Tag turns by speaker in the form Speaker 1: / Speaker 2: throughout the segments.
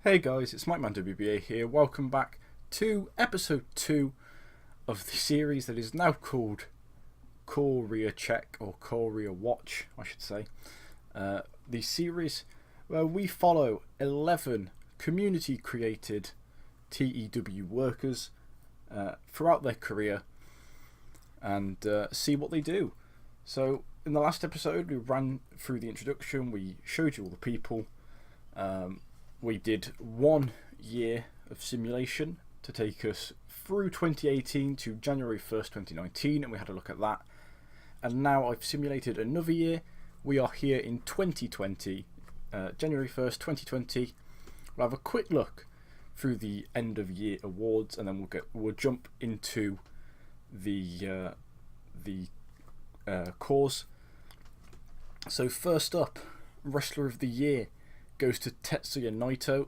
Speaker 1: Hey guys, it's Mike Man WBA here. Welcome back to episode 2 of the series that is now called CAW-reer Check, or CAW-reer Watch, I should say. The series where we follow 11 community created TEW workers throughout their career and see what they do. So in the last episode we ran through the introduction, we showed you all the people. We did 1 year of simulation to take us through 2018 to January 1st, 2019, and we had a look at that. And now I've simulated another year. We are here in 2020, January 1st, 2020. We'll have a quick look through the end of year awards, and then we'll jump into the cause. So first up, Wrestler of the Year goes to Tetsuya Naito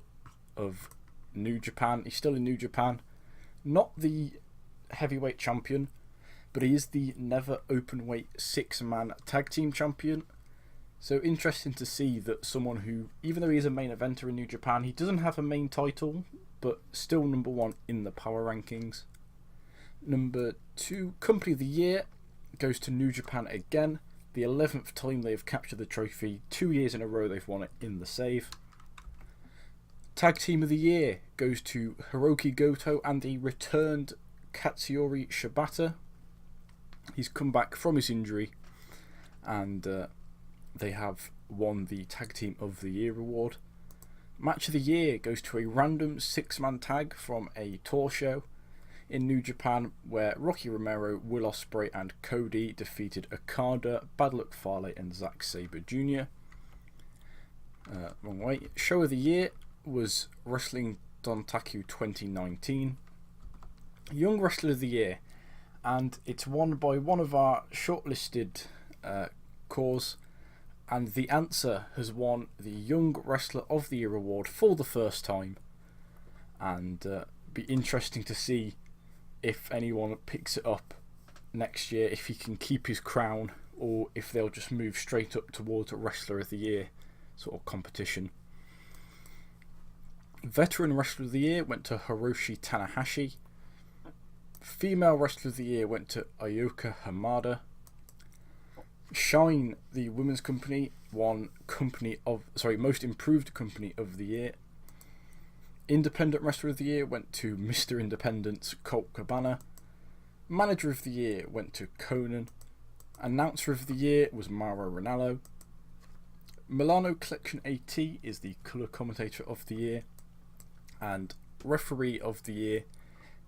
Speaker 1: of New Japan. He's still in New Japan. Not the heavyweight champion, but he is the never openweight 6-man tag team champion. So interesting to see that someone who, even though he is a main eventer in New Japan, he doesn't have a main title, but still number 1 in the power rankings. Number 2, Company of the Year goes to New Japan again. The 11th time they have captured the trophy. 2 years in a row they've won it in the save. Tag Team of the Year goes to Hiroki Goto and the returned Katsuyori Shibata. He's come back from his injury and they have won the Tag Team of the Year award. Match of the Year goes to a random 6-man tag from a tour show in New Japan, where Rocky Romero, Will Ospreay and Cody defeated Okada, Bad Luck Fale and Zack Sabre Jr. Wrong way. Show of the Year was Wrestling Dontaku 2019. Young Wrestler of the Year, and it's won by one of our shortlisted cores, and the answer has won the Young Wrestler of the Year award for the first time, and be interesting to see if anyone picks it up next year, if he can keep his crown, or if they'll just move straight up towards a Wrestler of the Year sort of competition. Veteran Wrestler of the Year went to Hiroshi Tanahashi. Female Wrestler of the Year went to Ayuka Hamada. Shine, the women's company, won Most Improved Company of the Year. Independent Wrestler of the Year went to Mr. Independence Colt Cabana. Manager of the Year went to Conan. Announcer of the Year was Mauro Ranallo. Milano Collection AT is the Colour Commentator of the Year. And Referee of the Year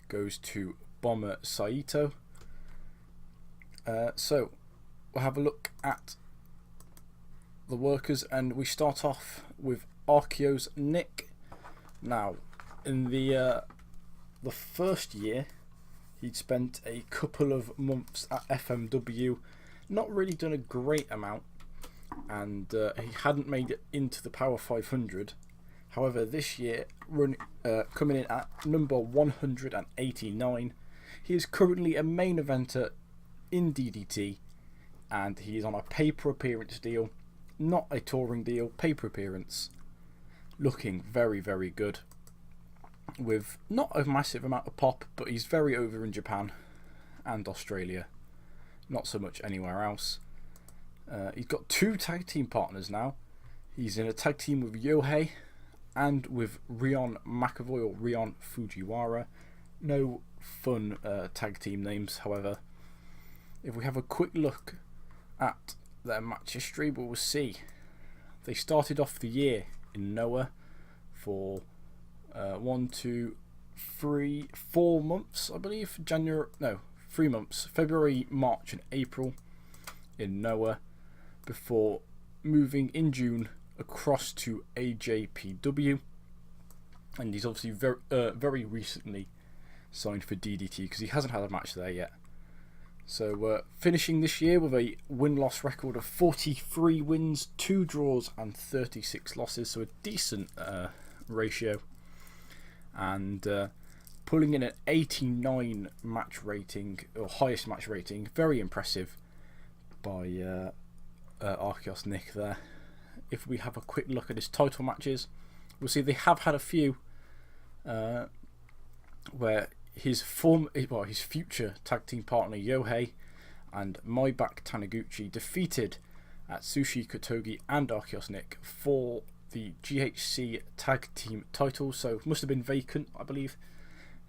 Speaker 1: goes to Bomber Saito. So we'll have a look at the workers, and we start off with Arceus Nick. Now, in the first year, he'd spent a couple of months at FMW, not really done a great amount, and he hadn't made it into the Power 500. However, this year, coming in at number 189, he is currently a main eventer in DDT, and he is on a pay-per-appearance deal, not a touring deal, pay-per-appearance. Looking very, very good, with not a massive amount of pop, but he's very over in Japan and Australia, not so much anywhere else. He's got 2 tag team partners now. He's in a tag team with Yohei and with Rion McAvoy, or Rion Fujiwara. No fun tag team names, however. If we have a quick look at their match history, we will see they started off the year in Noah for 4 months, I believe. 3 months. February, March and April in Noah, before moving in June across to AJPW, and he's obviously very recently signed for DDT because he hasn't had a match there yet. So finishing this year with a win-loss record of 43 wins, 2 draws and 36 losses, so a decent ratio, and pulling in an 89 match rating, or highest match rating. Very impressive by Arceus Nick there. If we have a quick look at his title matches, we'll see they have had a few where his future tag team partner Yohei and Maibach Taniguchi defeated Atsushi Kotogi and Arceus Nick for the GHC tag team titles. So must have been vacant, I believe,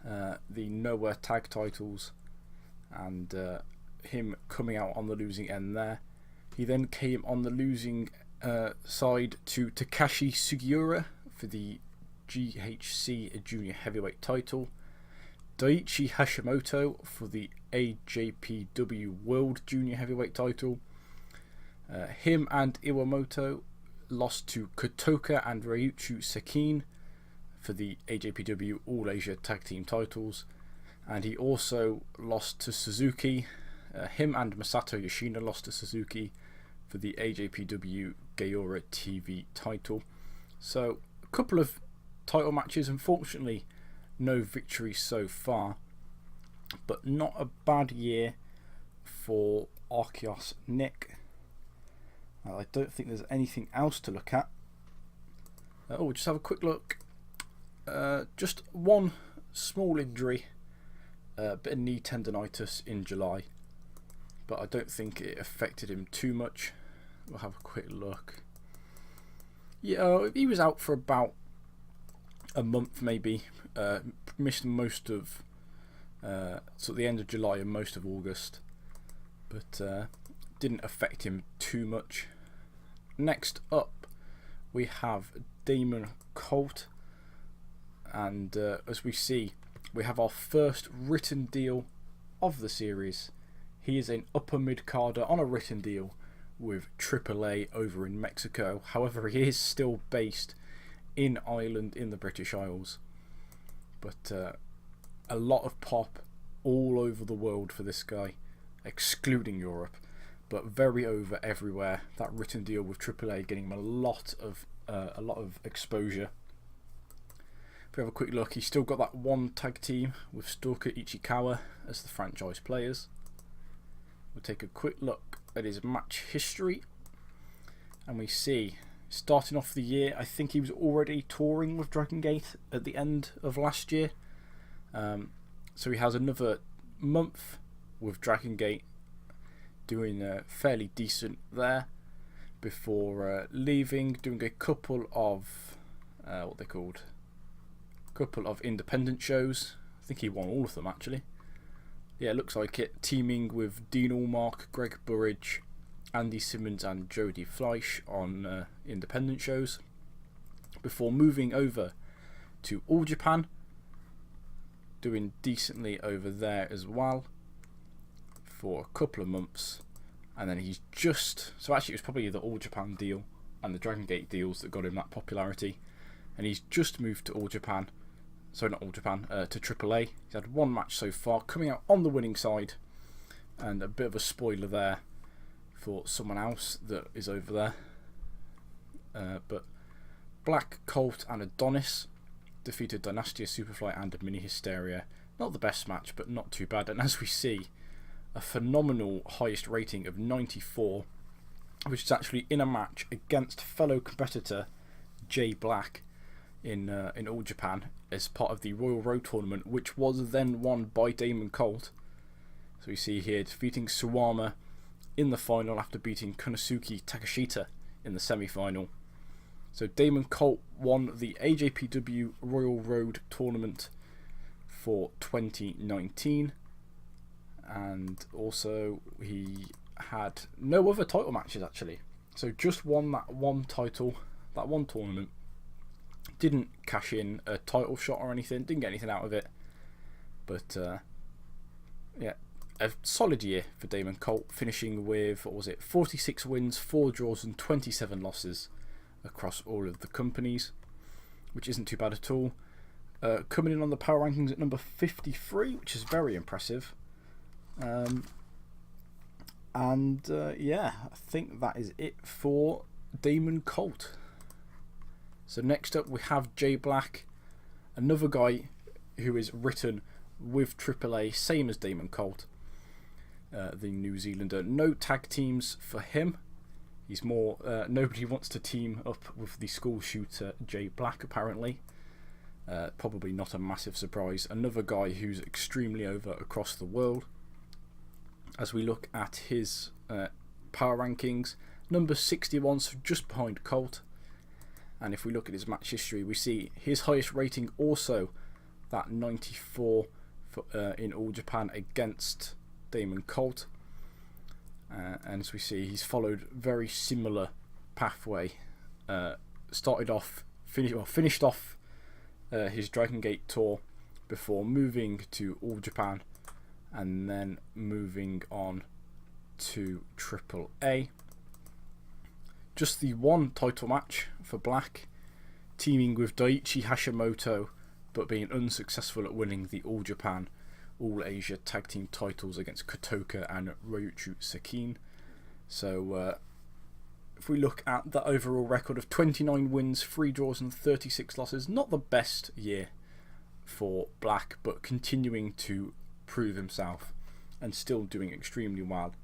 Speaker 1: the Nowhere tag titles, and him coming out on the losing end there. He then came on the losing side to Takashi Sugiura for the GHC Junior Heavyweight title, Daiichi Hashimoto for the AJPW World Junior Heavyweight title. Him and Iwamoto lost to Kotoka and Ryuichi Sekine for the AJPW All Asia Tag Team titles, and he also lost to Suzuki. Him and Masato Yoshino lost to Suzuki for the AJPW Gaora TV title. So a couple of title matches, unfortunately no victories so far, but not a bad year for Arceus Nick. I don't think there's anything else to look at. We'll just have a quick look. Just one small injury, a bit of knee tendonitis in July, but I don't think it affected him too much. We'll have a quick look. Yeah, he was out for about a month maybe. Missed most of so at the end of July and most of August, but didn't affect him too much. Next up we have Damon Colt, and as we see, we have our first written deal of the series. He is an upper mid-carder on a written deal with AAA over in Mexico. However, he is still based in Ireland in the British Isles, but a lot of pop all over the world for this guy, excluding Europe, but very over everywhere. That written deal with AAA getting him a lot of exposure. If we have a quick look, he's still got that one tag team with Stalker Ichikawa as the franchise players. We'll take a quick look at his match history, and we see, starting off the year, I think he was already touring with Dragon Gate at the end of last year. So he has another month with Dragon Gate, doing fairly decent there before leaving, doing a couple of couple of independent shows. I think he won all of them actually. Yeah, it looks like it. Teaming with Dean Allmark, Greg Burridge, Andy Simmons and Jody Fleisch on independent shows, before moving over to All Japan, doing decently over there as well for a couple of months. And then he's so actually it was probably the All Japan deal and the Dragon Gate deals that got him that popularity, and he's just moved to All Japan. Sorry, not All Japan, to AAA. He's had one match so far, coming out on the winning side, and a bit of a spoiler there for someone else that is over there. But Black Colt and Adonis defeated Dynastia Superfly and Mini Hysteria. Not the best match, but not too bad. And as we see, a phenomenal highest rating of 94, which is actually in a match against fellow competitor Jay Black in All Japan as part of the Royal Road tournament, which was then won by Damon Colt. So we see here defeating Suwama in the final after beating Konosuke Takashita in the semi-final. So Damon Colt won the AJPW Royal Road tournament for 2019, and also he had no other title matches actually. So just won that one title, that one tournament. Didn't cash in a title shot or anything, didn't get anything out of it, but yeah, a solid year for Damon Colt, finishing with 46 wins, 4 draws and 27 losses across all of the companies, which isn't too bad at all. Coming in on the power rankings at number 53, which is very impressive. Yeah, I think that is it for Damon Colt. So next up we have Jay Black, another guy who is written with AAA, same as Damon Colt, the New Zealander. No tag teams for him. He's more nobody wants to team up with the school shooter Jay Black, apparently. Probably not a massive surprise. Another guy who's extremely over across the world. As we look at his power rankings, number 61, so just behind Colt. And if we look at his match history, we see his highest rating also that 94 in All Japan against Damon Colt. And as we see, he's followed very similar pathway. Finished off his Dragon Gate tour before moving to All Japan and then moving on to AAA. Just the one title match for Black, teaming with Daiichi Hashimoto, but being unsuccessful at winning the All Japan, All Asia Tag Team titles against Kotoka and Ryuichi Sekine. So if we look at the overall record of 29 wins, 3 draws and 36 losses, not the best year for Black, but continuing to prove himself and still doing extremely well,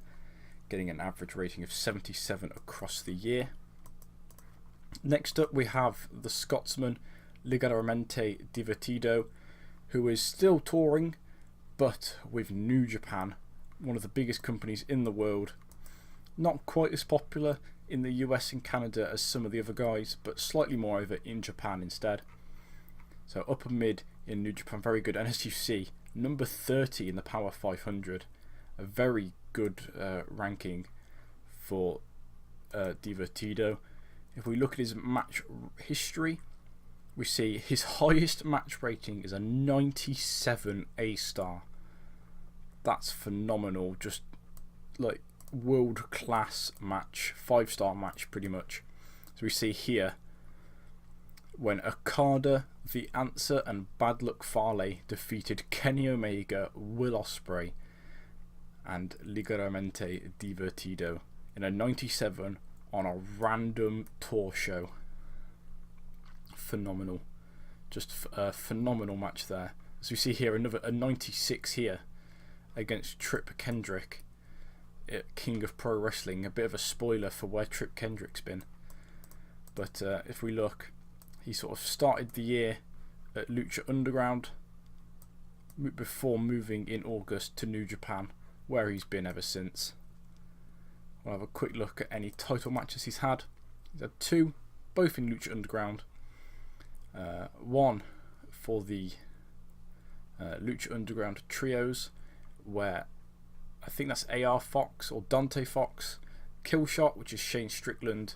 Speaker 1: getting an average rating of 77 across the year. Next up we have the Scotsman Legaramente Divertido, who is still touring, but with New Japan, one of the biggest companies in the world. Not quite as popular in the US and Canada as some of the other guys, but slightly more over in Japan instead. So upper mid in New Japan, very good. And as you see, number 30 in the Power 500, a very good ranking for Divertido. If we look at his match history, we see his highest match rating is a 97 A-star. That's phenomenal. Just like world class match, 5-star match pretty much. So we see here when Okada, The Answer and Bad Luck Fale defeated Kenny Omega, Will Ospreay and Legaramente Divertido in a 97 on a random tour show. Phenomenal. Just a phenomenal match there. As we see here, a 96 here against Trip Kendrick, King of Pro Wrestling. A bit of a spoiler for where Trip Kendrick's been. But if we look, he sort of started the year at Lucha Underground before moving in August to New Japan, where he's been ever since. We'll have a quick look at any title matches he's had. He's had 2, both in Lucha Underground. One for the Lucha Underground Trios, where I think that's AR Fox or Dante Fox, Killshot, which is Shane Strickland,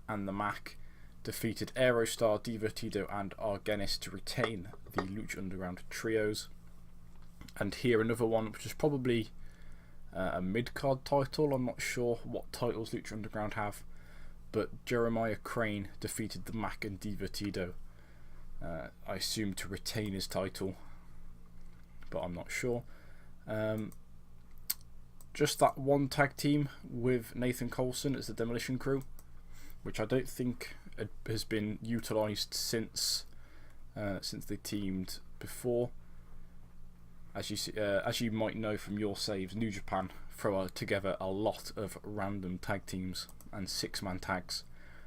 Speaker 1: and the Mac defeated Aerostar, Divertido and Argenis to retain the Lucha Underground Trios. And here another one which is probably a mid-card title. I'm not sure what titles Lucha Underground have, but Jeremiah Crane defeated the Mac and Divertido. I assume to retain his title, but I'm not sure. Just that one tag team with Nathan Coulson as the Demolition Crew, which I don't think has been utilised since they teamed before. As you might know from your saves, New Japan throw together a lot of random tag teams and 6-man tags,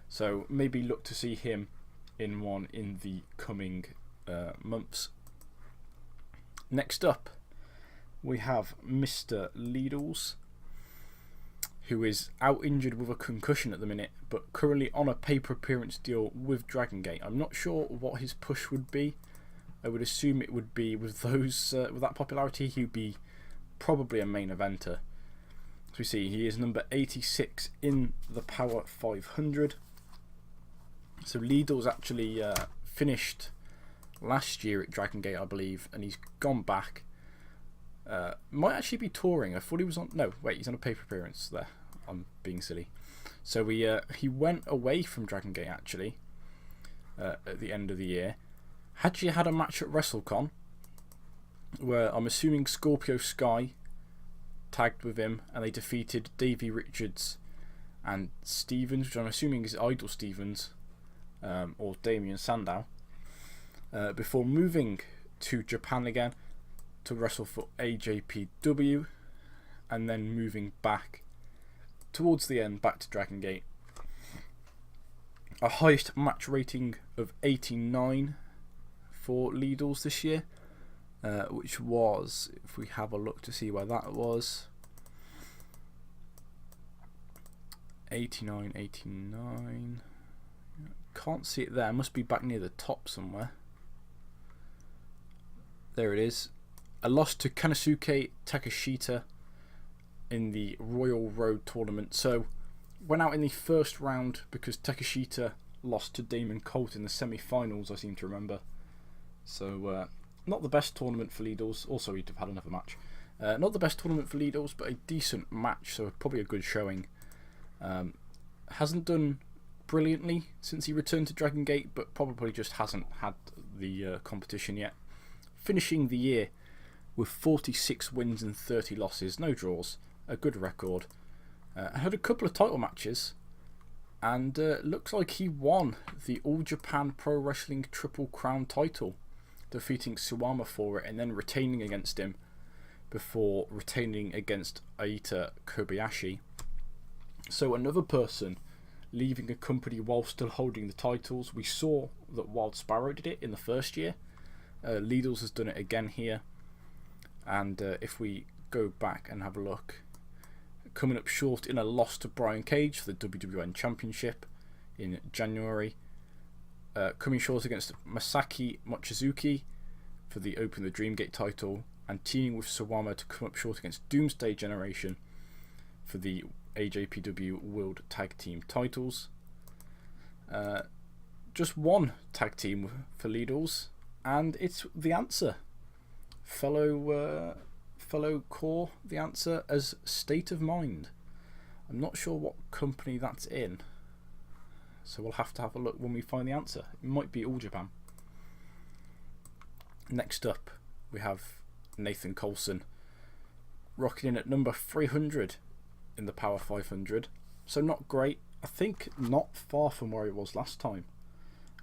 Speaker 1: so maybe look to see him in one in the coming months. Next up, we have Mr. Dalles, who is out injured with a concussion at the minute, but currently on a pay-per appearance deal with Dragon Gate. I'm not sure what his push would be. I would assume it would be with those with that popularity, he'd be probably a main eventer. So we see he is number 86 in the Power 500. So Dalles actually finished last year at Dragon Gate, I believe, and he's gone back. Might actually be touring. I thought he was on. No, wait, he's on a paper appearance there. I'm being silly. So he went away from Dragon Gate actually at the end of the year. Actually had a match at WrestleCon where I'm assuming Scorpio Sky tagged with him, and they defeated Davey Richards and Stevens, which I'm assuming is Idol Stevens or Damien Sandow, before moving to Japan again to wrestle for AJPW, and then moving back towards the end, back to Dragon Gate. Our highest match rating of 89 for Lidl's this year, which was, if we have a look to see where that was, 89. Can't see it there. Must be back near the top somewhere. There it is. A loss to Konosuke Takashita in the Royal Road tournament. So went out in the first round because Takashita lost to Damon Colt in the semi-finals, I seem to remember. So not the best tournament for Lidl's. Also, he'd have had another match. Not the best tournament for Lidl's, but a decent match, so probably a good showing. Hasn't done brilliantly since he returned to Dragon Gate, but probably just hasn't had the competition yet. Finishing the year with 46 wins and 30 losses, no draws, a good record. Had a couple of title matches, and looks like he won the All Japan Pro Wrestling Triple Crown title, defeating Suwama for it and then retaining against him before retaining against Aita Kobayashi. So another person leaving a company while still holding the titles. We saw that Wild Sparrow did it in the first year. Lidl's has done it again here. And if we go back and have a look, coming up short in a loss to Brian Cage for the WWN Championship in January. Coming short against Masaki Mochizuki for the Open the Dreamgate title. And teaming with Suwama to come up short against Doomsday Generation for the AJPW World Tag Team titles. Just one tag team for Lidl's, and it's The Answer. Fellow CAW, The Answer, as State of Mind. I'm not sure what company that's in, so we'll have to have a look when we find the answer. It might be All Japan. Next up, we have Nathan Coulson, rocking in at number 300 in the Power 500. So not great. I think not far from where he was last time.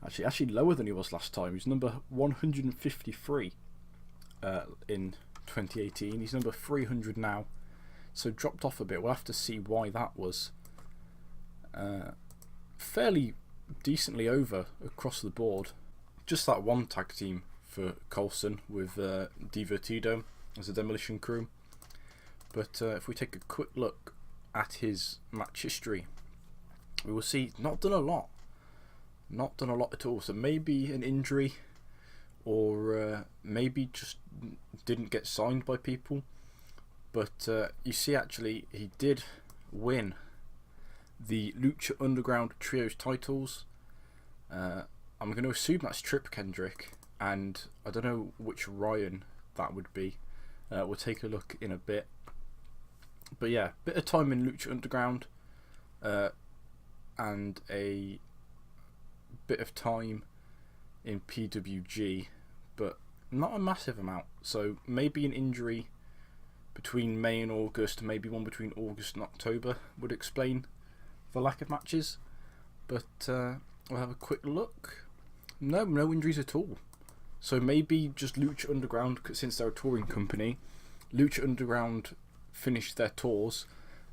Speaker 1: Actually lower than he was last time. He's number 153 in 2018. He's number 300 now. So dropped off a bit. We'll have to see why that was. Fairly decently over across the board. Just that one tag team for Coulson with Divertido as a Demolition Crew. But if we take a quick look at his match history, we will see not done a lot. Not done a lot at all. So maybe an injury, or maybe just didn't get signed by people. But you see, actually, he did win the Lucha Underground Trios titles. I'm going to assume that's Trip Kendrick, and I don't know which Ryan that would be. We'll take a look in a bit. But yeah, bit of time in Lucha Underground, and a bit of time in PWG, but not a massive amount. So maybe an injury between May and August, maybe one between August and October would explain the lack of matches. But we'll have a quick look. No injuries at all. So maybe just Lucha Underground, since they're a touring company, Lucha Underground finished their tours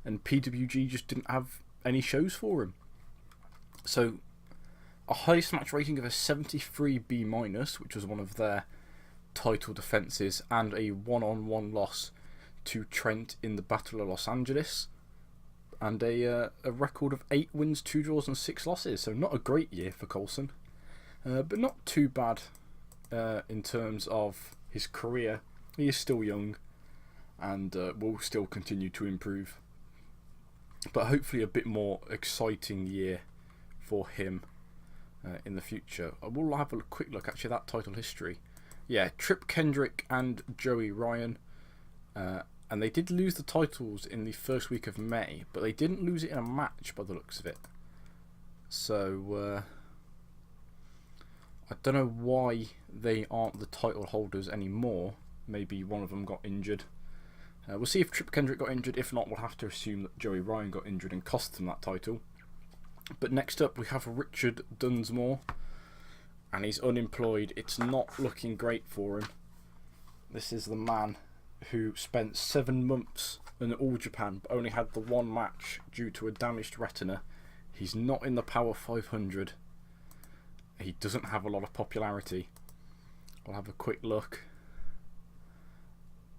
Speaker 1: and PWG just didn't have any shows for him. So a highest match rating of a 73B-, which was one of their title defences, and a one-on-one loss to Trent in the Battle of Los Angeles, and a record of 8 wins, 2 draws and 6 losses. So not a great year for Coulson, but not too bad in terms of his career. He is still young and will still continue to improve, but hopefully a bit more exciting year for him in the future. I will have a quick look actually at that title history. Yeah, Trip Kendrick and Joey Ryan, and they did lose the titles in the first week of May, but they didn't lose it in a match by the looks of it. So I don't know why they aren't the title holders anymore. Maybe one of them got injured. We'll see if Trip Kendrick got injured. If not, we'll have to assume that Joey Ryan got injured and cost them that title. But next up we have Richard Dunsmore, and he's unemployed. It's not looking great for him. This is the man who spent 7 months in All Japan but only had the one match due to a damaged retina. He's not in the Power 500. He doesn't have a lot of popularity. I'll have a quick look.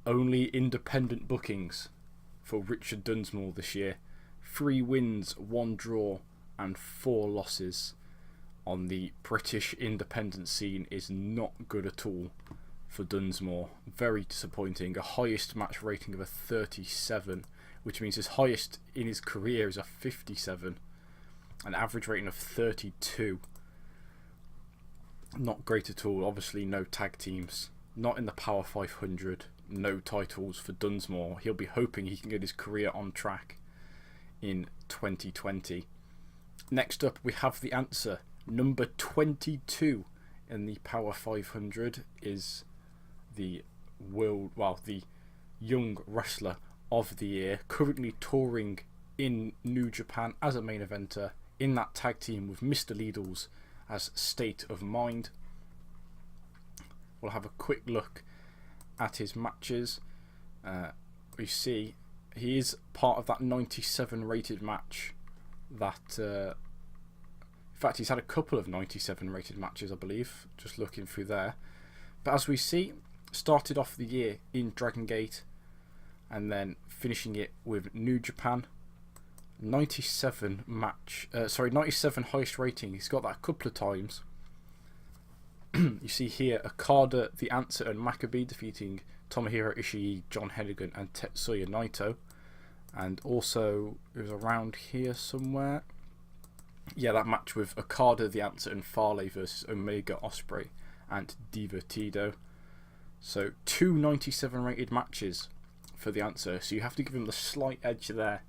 Speaker 1: Only independent bookings for Richard Dunsmore this year. 3 wins, 1 draw and 4 losses on the British independent scene is not good at all for Dunsmore. Very disappointing. A highest match rating of a 37, which means his highest in his career is a 57. An average rating of 32. Not great at all. Obviously no tag teams. Not in the Power 500. No titles for Dunsmore. He'll be hoping he can get his career on track in 2020. Next up we have the answer. Number 22 in the Power 500 is the the young wrestler of the year, currently touring in New Japan as a main eventer in that tag team with Mr. Lidls as State of Mind. We'll have a quick look at his matches. We see he is part of that 97 rated match that in fact he's had a couple of 97 rated matches, I believe, just looking through there. But as we see, started off the year in Dragon Gate and then finishing it with New Japan. 97 highest rating. He's got that a couple of times. You see here Okada, The Answer and Maccabee defeating Tomohiro Ishii, John Hennigan and Tetsuya Naito. And also it was around here somewhere. Yeah, that match with Okada, The Answer and Fale versus Omega Ospreay and Divertido. So 2 97 rated matches for The Answer. So you have to give him the slight edge there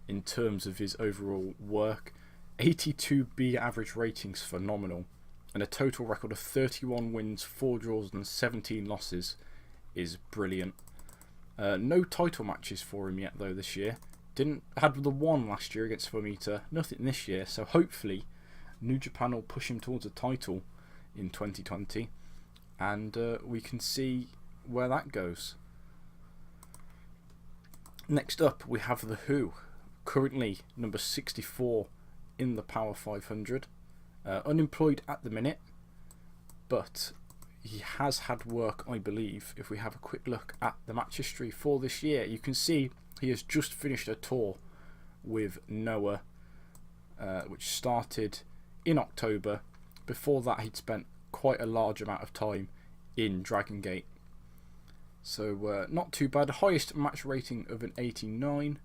Speaker 1: in terms of his overall work. 82B average ratings, phenomenal. And a total record of 31 wins, 4 draws and 17 losses is brilliant. No title matches for him yet though this year. Had the one last year against Fomita, nothing this year, so hopefully New Japan will push him towards a title in 2020 and we can see where that goes. Next up we have The Who, currently number 64 in the Power 500. Unemployed at the minute, but he has had work, I believe. If we have a quick look at the match history for this year, you can see he has just finished a tour with Noah, which started in October. Before that he'd spent quite a large amount of time in Dragon Gate, so not too bad. The highest match rating of an 89.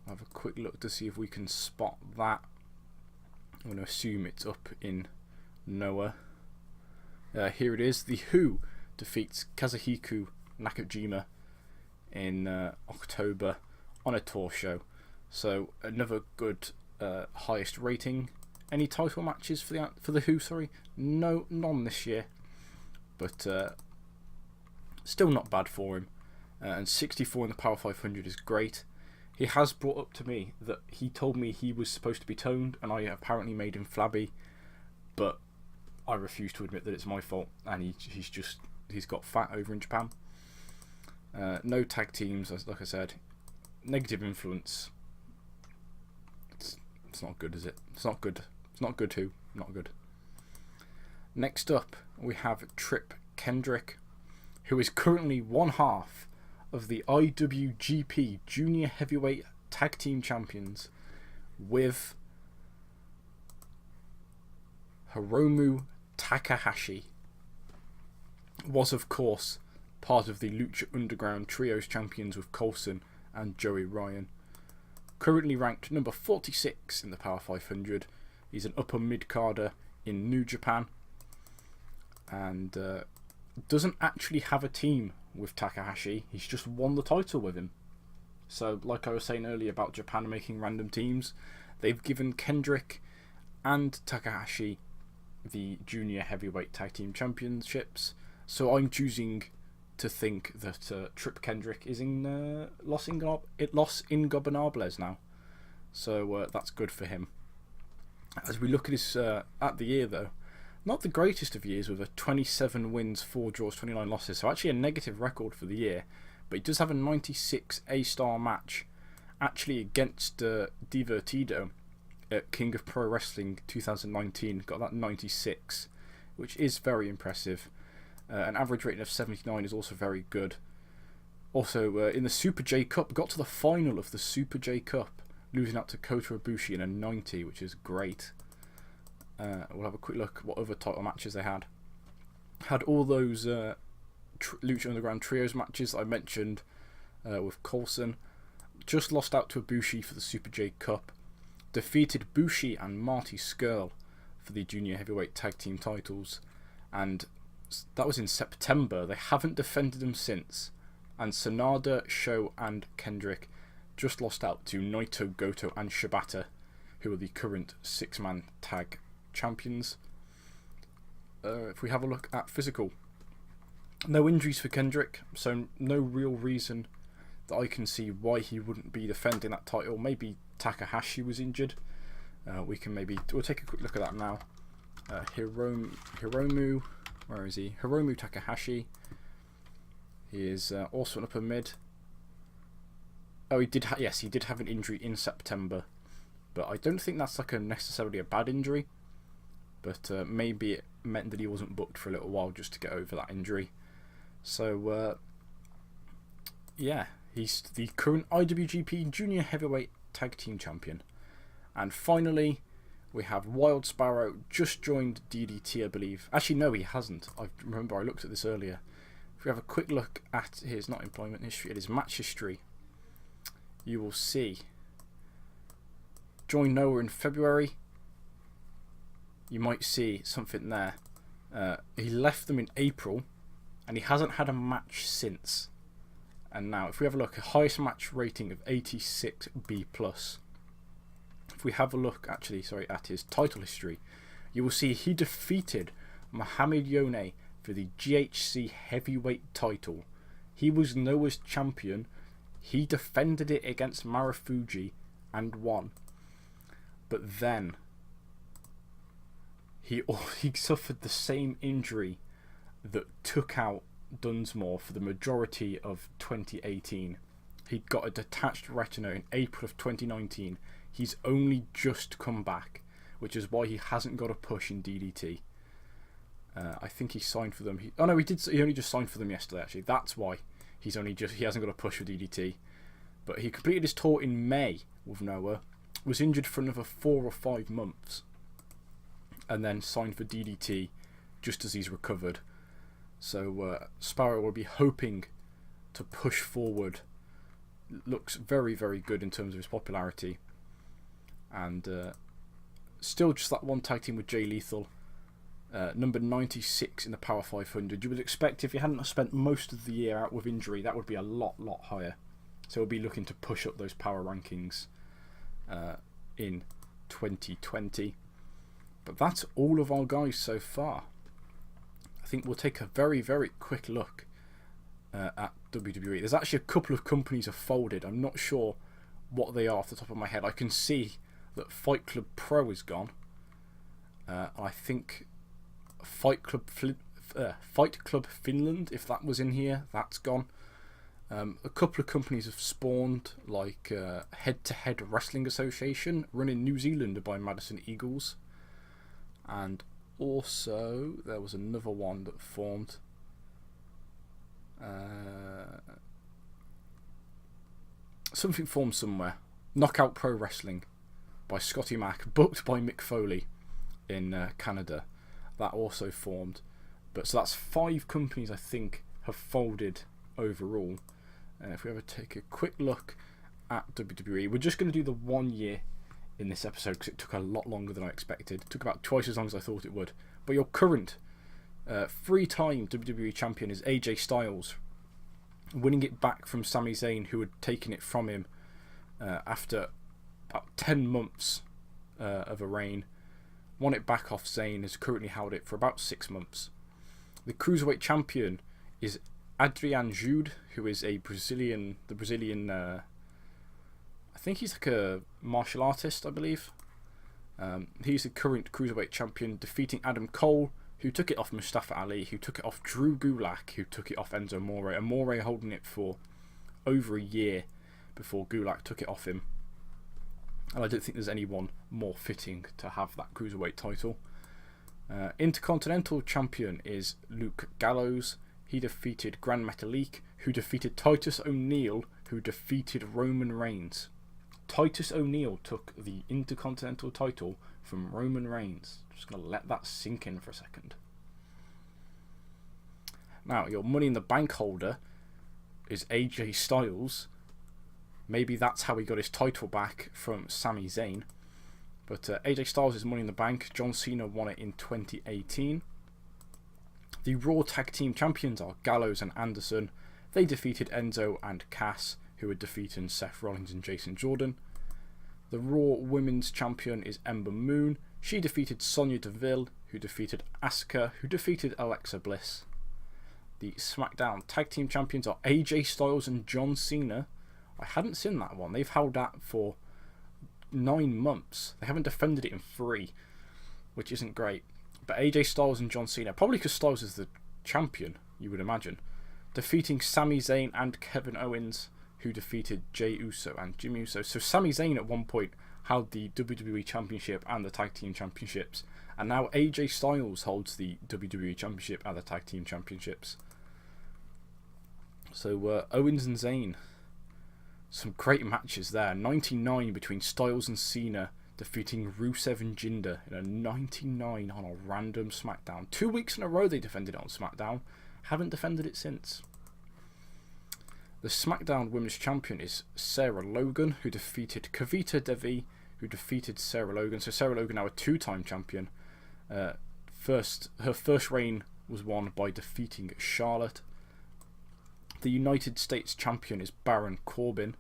Speaker 1: I'll have a quick look to see if we can spot that. I'm going to assume it's up in Noah. Here it is. The Who defeats Kazuhiko Nakajima in October on a tour show. So another good highest rating. Any title matches for the Who? Sorry, no, none this year. But still not bad for him. And 64 in the Power 500 is great. He has brought up to me that he told me he was supposed to be toned and I apparently made him flabby, but I refuse to admit that it's my fault, and he's got fat over in Japan. No tag teams, like I said. Negative influence. It's not good, is it? It's not good. It's not good Who. Not good. Next up we have Trip Kendrick, who is currently one half of the IWGP Junior Heavyweight Tag Team Champions with Hiromu Takahashi. Was of course part of the Lucha Underground Trios Champions with Coulson and Joey Ryan. Currently ranked number 46 in the Power 500. He's an upper mid-carder in New Japan and doesn't actually have a team with Takahashi. He's just won the title with him. So like I was saying earlier about Japan making random teams, they've given Kendrick and Takahashi the Junior Heavyweight Tag Team Championships. So I'm choosing to think that Trip Kendrick is in Los Ingobernables now. So that's good for him. As we look at his at the year though, not the greatest of years with a 27 wins, 4 draws, 29 losses. So actually a negative record for the year. but he does have a 96 A-star match, actually against Divertido at King of Pro Wrestling 2019. Got that 96, which is very impressive. An average rating of 79 is also very good. Also, in the Super J Cup, got to the final of the Super J Cup, losing out to Kota Ibushi in a 90, which is great. We'll have a quick look at what other title matches they had. Had all those Lucha Underground Trios matches that I mentioned with Coulson. Just lost out to Ibushi for the Super J Cup. Defeated Bushi and Marty Scurll for the Junior Heavyweight Tag Team titles. And that was in September. They haven't defended them since. And Sanada, Sho and Kendrick just lost out to Naito, Goto and Shibata, who are the current 6-man tag champions. If we have a look at physical, no injuries for Kendrick, so no real reason that I can see why he wouldn't be defending that title. Maybe Takahashi was injured. We'll take a quick look at that now. Hiromu, where is he? Hiromu Takahashi. He is also an upper mid. Oh, he did have an injury in September, but I don't think that's necessarily a bad injury. But maybe it meant that he wasn't booked for a little while just to get over that injury. So yeah, he's the current IWGP Junior Heavyweight Tag Team Champion. And finally, we have Wild Sparrow, just joined DDT, I believe. Actually, no, he hasn't. I remember I looked at this earlier. If we have a quick look at his, not employment history, at his match history, you will see. Joined Noah in February. You might see something there. He left them in April, and he hasn't had a match since. And now, if we have a look, a highest match rating of 86 B+. If we have a look, at his title history, you will see he defeated Mohamed Yone for the GHC Heavyweight title. He was Noah's champion. He defended it against Marufuji and won. But then he suffered the same injury that took out Dunsmore for the majority of 2018. He got a detached retina in April of 2019. He's only just come back, which is why he hasn't got a push in DDT. I think he signed for them. He only just signed for them yesterday. Actually, that's why he hasn't got a push for DDT. But he completed his tour in May with Noah, was injured for another 4 or 5 months, and then signed for DDT just as he's recovered. So Sparrow will be hoping to push forward. Looks very, very good in terms of his popularity. And still just that one tag team with Jay Lethal. Number 96 in the Power 500. You would expect if he hadn't spent most of the year out with injury, that would be a lot higher. So we'll be looking to push up those power rankings in 2020. But that's all of our guys so far. I think we'll take a very, very quick look at WWE. There's actually a couple of companies have folded. I'm not sure what they are off the top of my head. I can see that Fight Club Pro is gone. I think Fight Club Finland, if that was in here, that's gone. A couple of companies have spawned, like Head to Head Wrestling Association, run in New Zealand by Madison Eagles. And also, there was another one that formed. Something formed somewhere. Knockout Pro Wrestling by Scotty Mack, booked by Mick Foley in Canada. That also formed. So that's 5 companies I think have folded overall. If we ever take a quick look at WWE, we're just going to do the 1 year in this episode because it took a lot longer than I expected. It took about twice as long as I thought it would. But your current 3-time WWE champion is AJ Styles, winning it back from Sami Zayn, who had taken it from him after about 10 months of a reign. Won it back off Zayn, has currently held it for about 6 months. The Cruiserweight champion is Adrian Jude, who is the Brazilian, I think he's like a martial artist, I believe. He's the current Cruiserweight champion, defeating Adam Cole, who took it off Mustafa Ali, who took it off Drew Gulak, who took it off Enzo Amore. Amore holding it for over a year before Gulak took it off him. And I don't think there's anyone more fitting to have that cruiserweight title. Intercontinental champion is Luke Gallows. He defeated Gran Metalik, who defeated Titus O'Neil, who defeated Roman Reigns. Titus O'Neil took the Intercontinental title from Roman Reigns. Just going to let that sink in for a second. Now, your Money in the Bank holder is AJ Styles. Maybe that's how he got his title back from Sami Zayn. But AJ Styles is Money in the Bank. John Cena won it in 2018. The Raw Tag Team Champions are Gallows and Anderson. They defeated Enzo and Cass, who had defeated Seth Rollins and Jason Jordan. The Raw Women's Champion is Ember Moon. She defeated Sonya Deville, who defeated Asuka, who defeated Alexa Bliss. The SmackDown Tag Team Champions are AJ Styles and John Cena. I hadn't seen that one. They've held that for 9 months. They haven't defended it in 3, which isn't great. But AJ Styles and John Cena, probably because Styles is the champion, you would imagine, defeating Sami Zayn and Kevin Owens, who defeated Jey Uso and Jimmy Uso. So Sami Zayn at one point held the WWE Championship and the Tag Team Championships, and now AJ Styles holds the WWE Championship and the Tag Team Championships. So Owens and Zayn, some great matches there. 99 between Styles and Cena, defeating Rusev and Jinder in a 99 on a random SmackDown. 2 weeks in a row they defended it on SmackDown. Haven't defended it since. The SmackDown Women's Champion is Sarah Logan, who defeated Kavita Devi, who defeated Sarah Logan. So Sarah Logan now a 2-time champion. Her first reign was won by defeating Charlotte. The United States Champion is Baron Corbin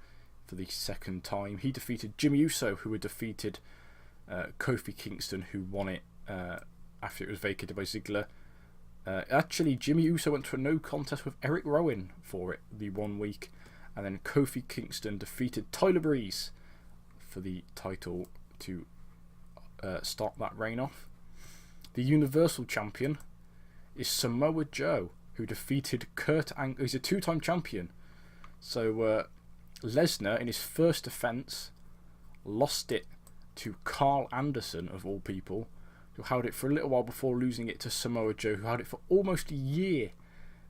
Speaker 1: for the 2nd time. He defeated Jimmy Uso, who had defeated Kofi Kingston, who won it after it was vacated by Ziggler. Actually, Jimmy Uso went to a no contest with Eric Rowan for it the 1 week, and then Kofi Kingston defeated Tyler Breeze for the title to start that reign off. The Universal Champion is Samoa Joe, who defeated Kurt Angle. He's a 2-time champion. So Lesnar, in his first defence, lost it to Carl Anderson, of all people, who held it for a little while before losing it to Samoa Joe, who held it for almost a year,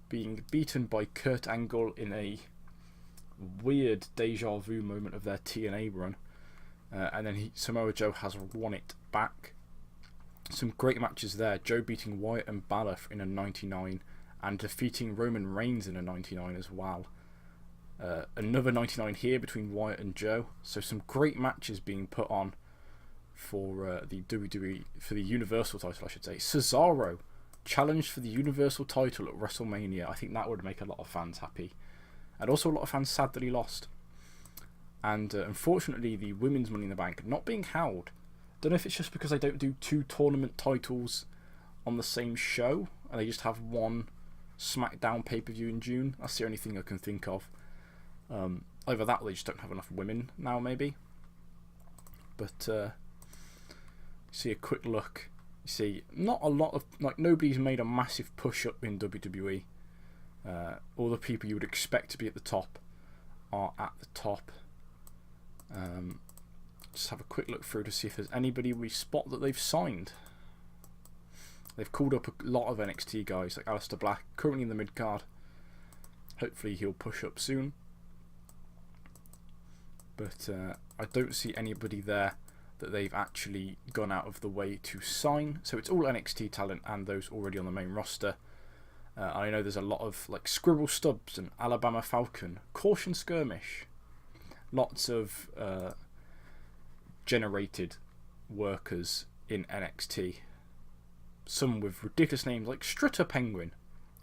Speaker 1: being beaten by Kurt Angle in a weird deja vu moment of their TNA run. And then Samoa Joe has won it back. Some great matches there. Joe beating Wyatt and Balor in a 99 and defeating Roman Reigns in a 99 as well. Another 99 here between Wyatt and Joe. So some great matches being put on for the WWE, for the Universal title, I should say. Cesaro challenged for the Universal title at WrestleMania. I think that would make a lot of fans happy, and also a lot of fans sad that he lost. And unfortunately, the Women's Money in the Bank not being held. Don't know if it's just because they don't do 2 tournament titles on the same show, and they just have one SmackDown pay-per-view in June. That's the only thing I can think of. Either that or they just don't have enough women now, maybe. But see a quick look. You see, not a lot of, like, nobody's made a massive push up in WWE. All the people you would expect to be at the top are at the top. Just have a quick look through to see if there's anybody we spot that they've signed. They've called up a lot of NXT guys, like Aleister Black, currently in the mid card. Hopefully he'll push up soon. But I don't see anybody there that they've actually gone out of the way to sign. So it's all NXT talent and those already on the main roster. I know there's a lot of like Scribble Stubbs and Alabama Falcon, Caution Skirmish. Lots of generated workers in NXT. Some with ridiculous names like Strutter Penguin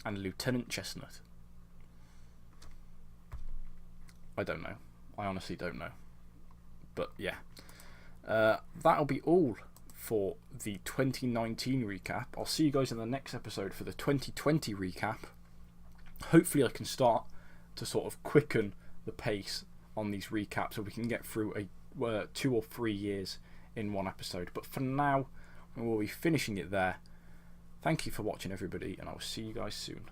Speaker 1: and Lieutenant Chestnut. I don't know. I honestly don't know. But yeah. That'll be all for the 2019 recap. I'll see you guys in the next episode for the 2020 recap. Hopefully I can start to sort of quicken the pace on these recaps so we can get through 2 or 3 years in one episode. But for now, we'll be finishing it there. Thank you for watching, everybody, and I'll see you guys soon.